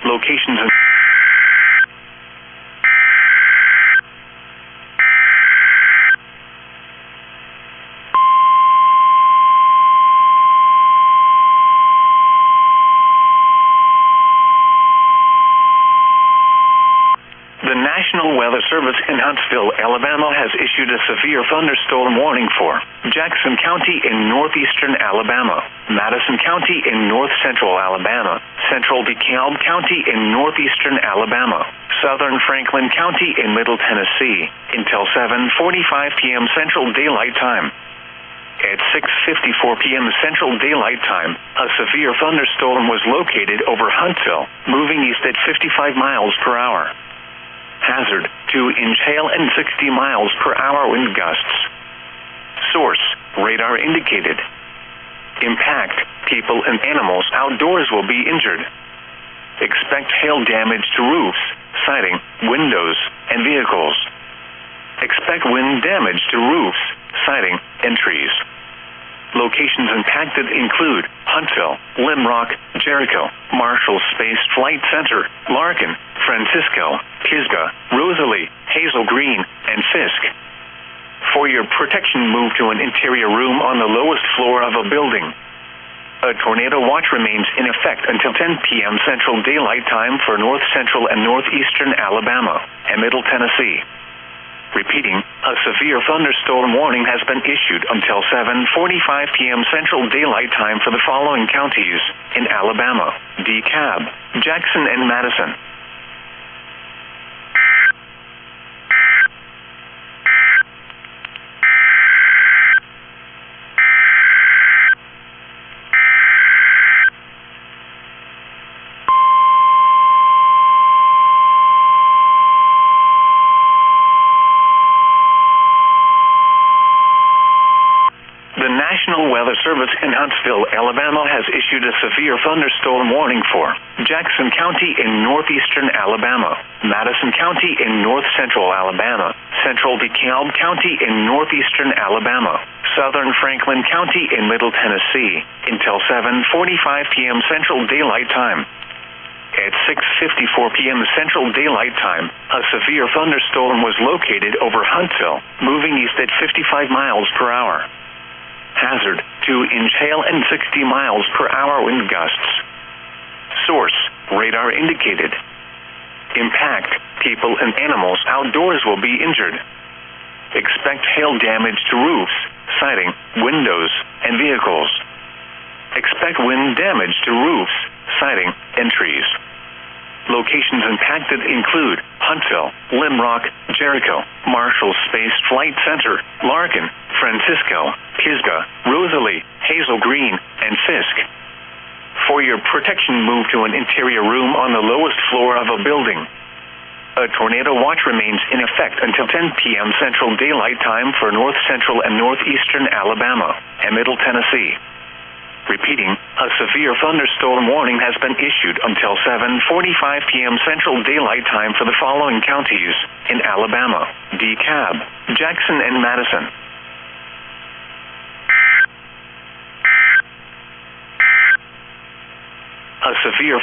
Locations in The National Weather Service in Huntsville, Alabama has issued a severe thunderstorm warning for Jackson County in northeastern Alabama, Madison County in north-central Alabama, central DeKalb County in northeastern Alabama, southern Franklin County in middle Tennessee, until 7:45 p.m. Central Daylight Time. At 6:54 p.m. Central Daylight Time, a severe thunderstorm was located over Huntsville, moving east at 55 miles per hour. Hazard, 2-inch hail and 60 miles per hour wind gusts. Source, radar indicated. Impact, people and animals outdoors will be injured. Expect hail damage to roofs, siding, windows, and vehicles. Expect wind damage to roofs, siding, and trees. Locations impacted include Huntsville, Limrock, Jericho, Marshall Space Flight Center, Larkin, Francisco, Pisgah, Rosalie, Hazel Green, and Fisk. For your protection, move to an interior room on the lowest floor of a building. A tornado watch remains in effect until 10 p.m. Central Daylight Time for north central and northeastern Alabama and middle Tennessee. Repeating, a severe thunderstorm warning has been issued until 7:45 p.m. Central Daylight Time for the following counties in Alabama: DeKalb, Jackson, and Madison. The National Weather Service in Huntsville, Alabama has issued a severe thunderstorm warning for Jackson County in northeastern Alabama, Madison County in north-central Alabama, central DeKalb County in northeastern Alabama, southern Franklin County in middle Tennessee, until 7:45 p.m. Central Daylight Time. At 6:54 p.m. Central Daylight Time, a severe thunderstorm was located over Huntsville, moving east at 55 miles per hour. Hazard, 2-inch hail and 60 miles per hour wind gusts. Source, radar indicated. Impact, people and animals outdoors will be injured. Expect hail damage to roofs, siding, windows, and vehicles. Expect wind damage to roofs, siding, and trees. Locations impacted include Huntsville, Limrock, Jericho, Marshall Space Flight Center, Larkin, Francisco, Pisgah, Rosalie, Hazel Green, and Fisk. For your protection, move to an interior room on the lowest floor of a building. A tornado watch remains in effect until 10 p.m. Central Daylight Time for north central and northeastern Alabama and middle Tennessee. Repeating, a severe thunderstorm warning has been issued until 7:45 p.m. Central Daylight Time for the following counties in Alabama: DeKalb, Jackson, and Madison. A severe